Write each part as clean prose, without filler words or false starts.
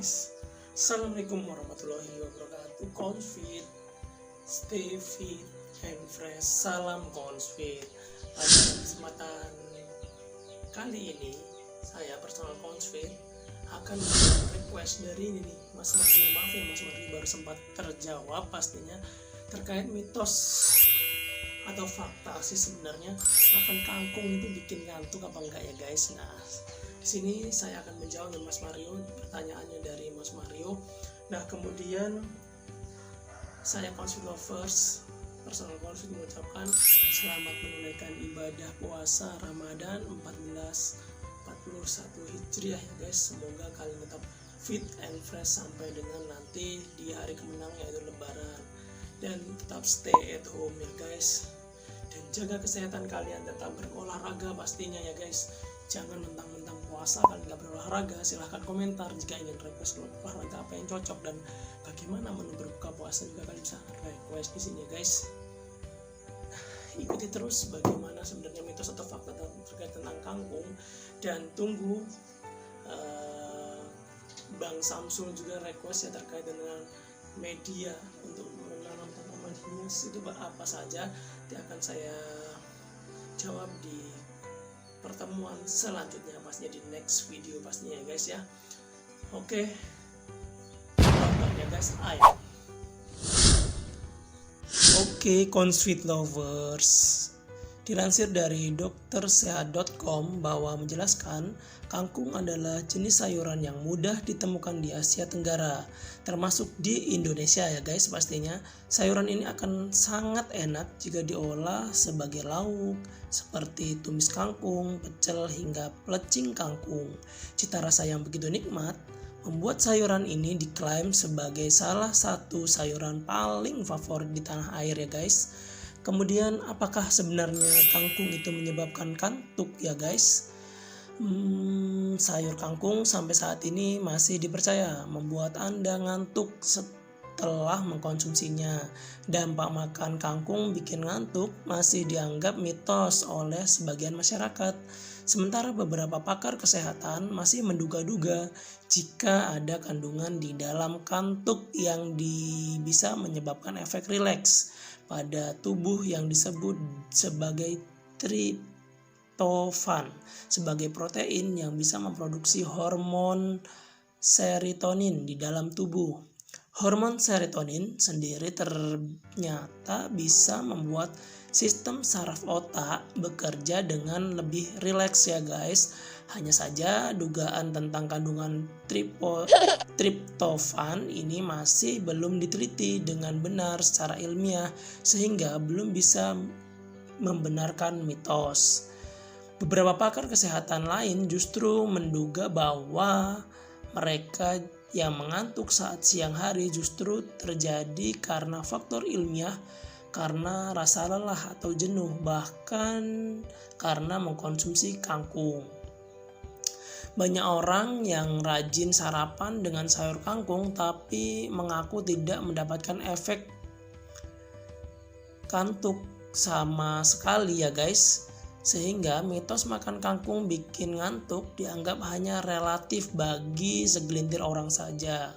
guys, Assalamualaikum warahmatullahi wabarakatuh. Confit, stay fit and fresh. Salam Confit. Pada kesempatan kali ini, saya personal Confit akan request dari ini nih, Mas Mario. Maaf ya Mas Mario, baru sempat terjawab pastinya terkait mitos atau fakta sih sebenarnya makan kangkung itu bikin ngantuk apa enggak ya guys. Nah, di sini saya akan menjawab Mas Mario, pertanyaannya dari Mas Mario. Nah, kemudian saya Confit Lovers, personal Confit mengucapkan selamat menunaikan ibadah puasa Ramadan 1441 Hijriah ya guys. Semoga kalian tetap fit and fresh sampai dengan nanti di hari kemenang yaitu Lebaran. Dan tetap stay at home ya guys, dan jaga kesehatan kalian, tetap berolahraga pastinya ya guys. Jangan mentang-mentang puasa kalian nggak berolahraga. Silahkan komentar jika ingin request olahraga apa yang cocok dan bagaimana menu berbuka puasa juga kalian bisa request di sini ya guys. Ikuti terus bagaimana sebenarnya mitos atau fakta terkait tentang kangkung, dan tunggu Bang Samsul juga request ya terkait dengan media untuk menanam tanaman hias itu apa saja. Nanti akan saya jawab di pertemuan selanjutnya pastinya, di next video pastinya ya guys ya. Oke, tonton ya guys, ayo. Oke, Confit Lovers, dilansir dari doktersehat.com bahwa menjelaskan kangkung adalah jenis sayuran yang mudah ditemukan di Asia Tenggara, termasuk di Indonesia ya guys pastinya. Sayuran ini akan sangat enak jika diolah sebagai lauk seperti tumis kangkung, pecel hingga plecing kangkung. Cita rasa yang begitu nikmat membuat sayuran ini diklaim sebagai salah satu sayuran paling favorit di tanah air ya guys. Kemudian apakah sebenarnya kangkung itu menyebabkan kantuk ya guys? Sayur kangkung sampai saat ini masih dipercaya membuat Anda ngantuk setelah mengkonsumsinya. Dampak makan kangkung bikin ngantuk masih dianggap mitos oleh sebagian masyarakat. Sementara beberapa pakar kesehatan masih menduga-duga jika ada kandungan di dalam kantuk yang bisa menyebabkan efek rileks pada tubuh yang disebut sebagai triptofan, sebagai protein yang bisa memproduksi hormon serotonin di dalam tubuh. Hormon serotonin sendiri ternyata bisa membuat sistem saraf otak bekerja dengan lebih rileks ya guys. Hanya saja dugaan tentang kandungan triptofan ini masih belum diteliti dengan benar secara ilmiah, sehingga belum bisa membenarkan mitos. Beberapa pakar kesehatan lain justru menduga bahwa mereka yang mengantuk saat siang hari justru terjadi karena faktor ilmiah, karena rasa lelah atau jenuh, bahkan karena mengkonsumsi kangkung. Banyak orang yang rajin sarapan dengan sayur kangkung tapi mengaku tidak mendapatkan efek kantuk sama sekali ya guys. Sehingga mitos makan kangkung bikin ngantuk dianggap hanya relatif bagi segelintir orang saja.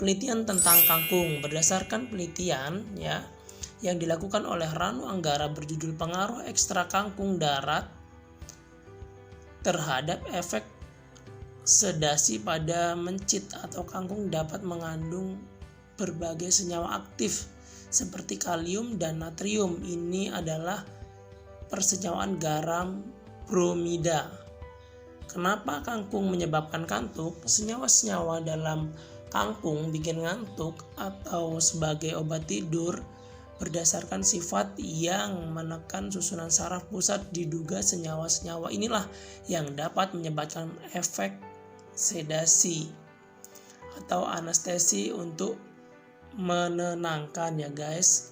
Penelitian tentang kangkung, berdasarkan penelitian yang dilakukan oleh Ranu Anggara berjudul Pengaruh Ekstra Kangkung Darat terhadap Efek Sedasi pada Mencit atau kangkung dapat mengandung berbagai senyawa aktif seperti kalium dan natrium. Ini adalah persenyawaan garam bromida. Kenapa kangkung menyebabkan kantuk? Senyawa-senyawa dalam kangkung bikin ngantuk atau sebagai obat tidur berdasarkan sifat yang menekan susunan saraf pusat. Diduga senyawa-senyawa inilah yang dapat menyebabkan efek sedasi atau anestesi untuk menenangkan ya guys.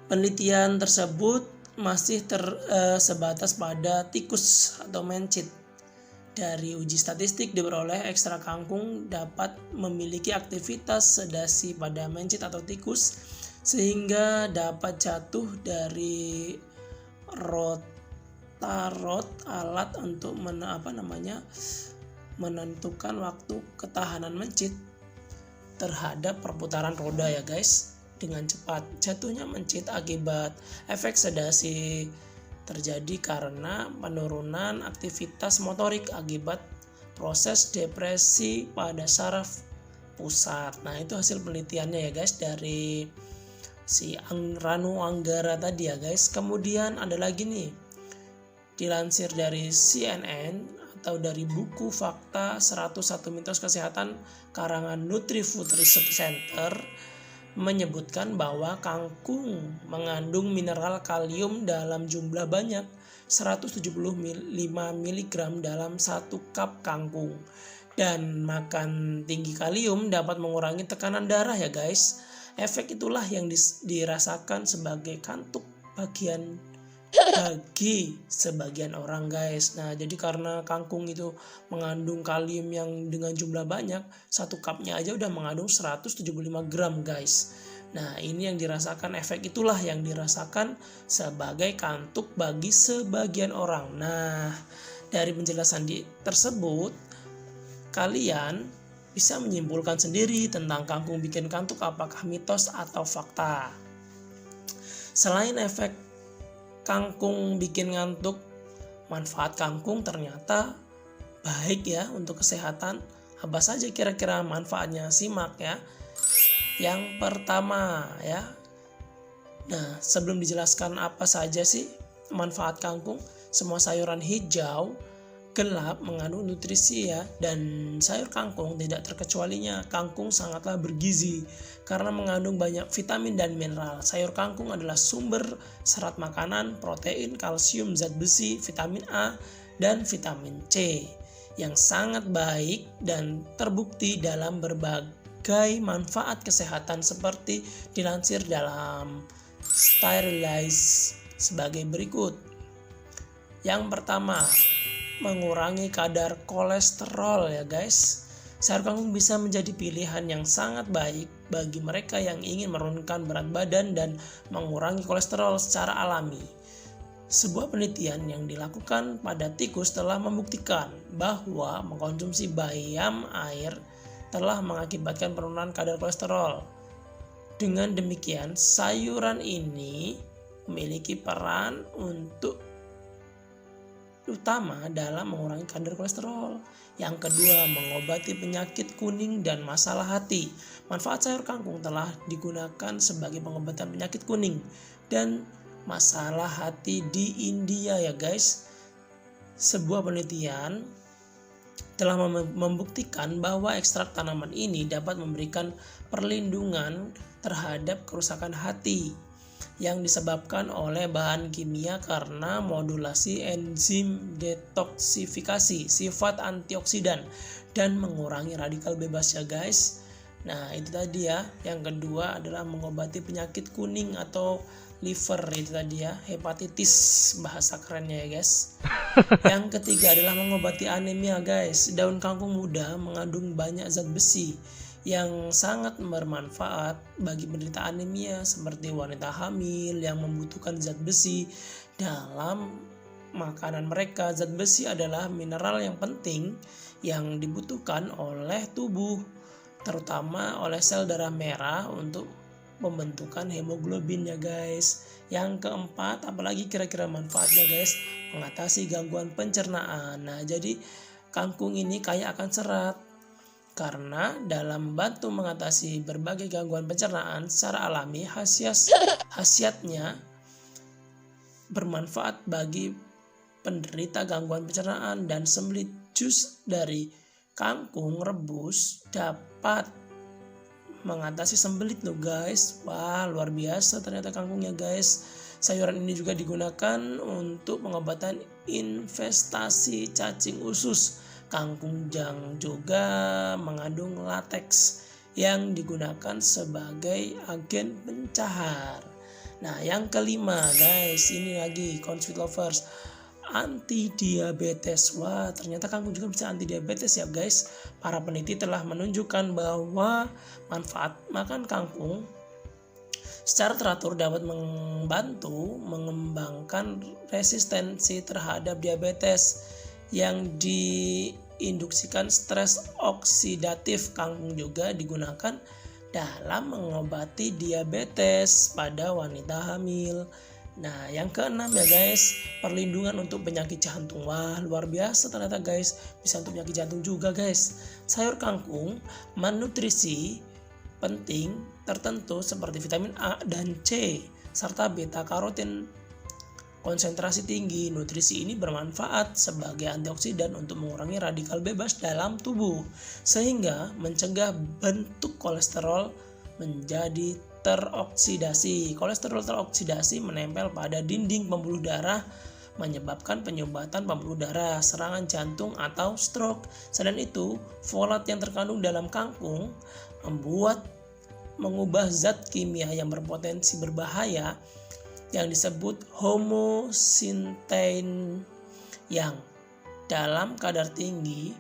Penelitian tersebut masih sebatas pada tikus atau mencit. Dari uji statistik diperoleh ekstra kangkung dapat memiliki aktivitas sedasi pada mencit atau tikus, sehingga dapat jatuh dari rotarot alat untuk menentukan waktu ketahanan mencit terhadap perputaran roda ya guys dengan cepat. Jatuhnya mencit akibat efek sedasi terjadi karena penurunan aktivitas motorik akibat proses depresi pada saraf pusat. Nah, itu hasil penelitiannya ya guys dari si Ranu Anggara tadi ya guys. Kemudian ada lagi nih, dilansir dari CNN atau dari buku Fakta 101 Mitos Kesehatan karangan Nutrifood Research Center menyebutkan bahwa kangkung mengandung mineral kalium dalam jumlah banyak 175 mg dalam 1 cup kangkung. Dan makan tinggi kalium dapat mengurangi tekanan darah ya guys. Efek itulah yang dirasakan sebagai kantuk bagi sebagian orang guys. Nah, jadi karena kangkung itu mengandung kalium yang dengan jumlah banyak, 1 cupnya aja udah mengandung 175 gram guys. Nah, ini yang dirasakan, efek itulah yang dirasakan sebagai kantuk bagi sebagian orang. Nah, dari penjelasan tersebut, kalian bisa menyimpulkan sendiri tentang kangkung bikin kantuk apakah mitos atau fakta. Selain efek kangkung bikin ngantuk, manfaat kangkung ternyata baik ya untuk kesehatan. Apa saja kira-kira manfaatnya? Simak ya. Yang pertama ya. Nah, sebelum dijelaskan apa saja sih manfaat kangkung, semua sayuran hijau gelap mengandung nutrisi ya, dan sayur kangkung tidak terkecualinya. Kangkung sangatlah bergizi karena mengandung banyak vitamin dan mineral. Sayur kangkung adalah sumber serat makanan, protein, kalsium, zat besi, vitamin A, dan vitamin C yang sangat baik dan terbukti dalam berbagai manfaat kesehatan seperti dilansir dalam Sterilize sebagai berikut. Yang pertama, mengurangi kadar kolesterol ya guys. Sayur kangkung bisa menjadi pilihan yang sangat baik bagi mereka yang ingin menurunkan berat badan dan mengurangi kolesterol secara alami. Sebuah penelitian yang dilakukan pada tikus telah membuktikan bahwa mengkonsumsi bayam air telah mengakibatkan penurunan kadar kolesterol. Dengan demikian, sayuran ini memiliki peran utama dalam mengurangi kadar kolesterol. Yang kedua, mengobati penyakit kuning dan masalah hati. Manfaat sayur kangkung telah digunakan sebagai pengobatan penyakit kuning dan masalah hati di India ya guys. Sebuah penelitian telah membuktikan bahwa ekstrak tanaman ini dapat memberikan perlindungan terhadap kerusakan hati yang disebabkan oleh bahan kimia karena modulasi enzim detoksifikasi sifat antioksidan dan mengurangi radikal bebas ya guys. Nah, itu tadi ya. Yang kedua adalah mengobati penyakit kuning atau liver, itu tadi ya, hepatitis bahasa kerennya ya guys. Yang ketiga adalah mengobati anemia guys. Daun kangkung muda mengandung banyak zat besi yang sangat bermanfaat bagi penderita anemia seperti wanita hamil yang membutuhkan zat besi dalam makanan mereka. Zat besi adalah mineral yang penting yang dibutuhkan oleh tubuh, terutama oleh sel darah merah untuk pembentukan hemoglobin ya guys. Yang keempat, apalagi kira-kira manfaatnya guys, mengatasi gangguan pencernaan. Nah, jadi kangkung ini kaya akan serat karena dalam membantu mengatasi berbagai gangguan pencernaan secara alami. Khasiatnya bermanfaat bagi penderita gangguan pencernaan dan sembelit. Jus dari kangkung rebus dapat mengatasi sembelit loh guys. Wah, luar biasa ternyata kangkungnya guys. Sayuran ini juga digunakan untuk pengobatan investasi cacing usus. Kangkung juga mengandung lateks yang digunakan sebagai agen pencahar. Nah, yang kelima guys, ini lagi Consweet Lovers, anti diabetes. Wah, ternyata kangkung juga bisa anti diabetes ya guys. Para peneliti telah menunjukkan bahwa manfaat makan kangkung secara teratur dapat membantu mengembangkan resistensi terhadap diabetes yang menginduksikan stres oksidatif. Kangkung juga digunakan dalam mengobati diabetes pada wanita hamil. Nah, yang keenam ya guys, perlindungan untuk penyakit jantung. Wah, luar biasa ternyata guys, bisa untuk penyakit jantung juga guys. Sayur kangkung menutrisi penting tertentu seperti vitamin A dan C serta beta karotin konsentrasi tinggi. Nutrisi ini bermanfaat sebagai antioksidan untuk mengurangi radikal bebas dalam tubuh sehingga mencegah bentuk kolesterol menjadi teroksidasi. Kolesterol teroksidasi menempel pada dinding pembuluh darah, menyebabkan penyumbatan pembuluh darah, serangan jantung atau stroke. Selain itu, folat yang terkandung dalam kangkung mengubah zat kimia yang berpotensi berbahaya yang disebut homosintein yang dalam kadar tinggi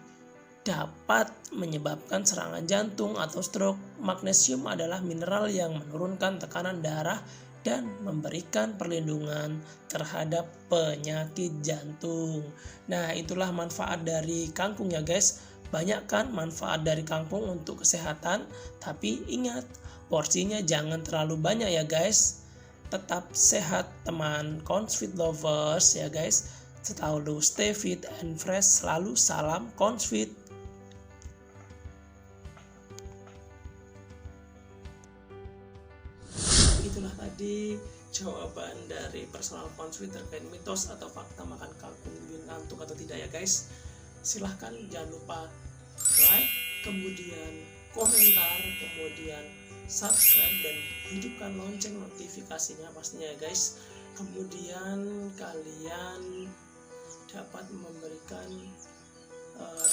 dapat menyebabkan serangan jantung atau stroke. Magnesium adalah mineral yang menurunkan tekanan darah dan memberikan perlindungan terhadap penyakit jantung. Nah, itulah manfaat dari kangkung ya guys. Banyak kan manfaat dari kangkung untuk kesehatan, tapi ingat, porsinya jangan terlalu banyak ya guys. Tetap sehat teman ConSfit lovers ya guys. Selalu stay fit and fresh. Selalu salam ConSfit. Itulah tadi jawaban dari personal ConSfit terkait mitos atau fakta makan kangkung bikin ngantuk atau tidak ya guys. Silahkan jangan lupa like, kemudian komentar, kemudian subscribe dan hidupkan lonceng notifikasinya pastinya ya guys. Kemudian kalian dapat memberikan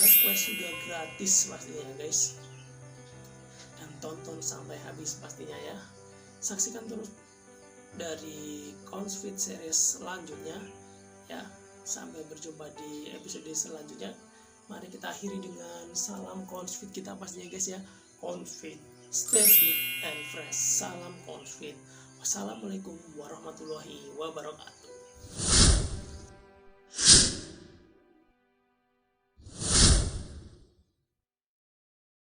request juga gratis pastinya ya guys. Dan tonton sampai habis pastinya ya. Saksikan terus dari ConSfit series selanjutnya ya. Sampai berjumpa di episode selanjutnya. Mari kita akhiri dengan salam ConSfit kita pastinya guys ya. ConSfit, stay fit and fresh. Salam ConSfit. Wassalamualaikum warahmatullahi wabarakatuh.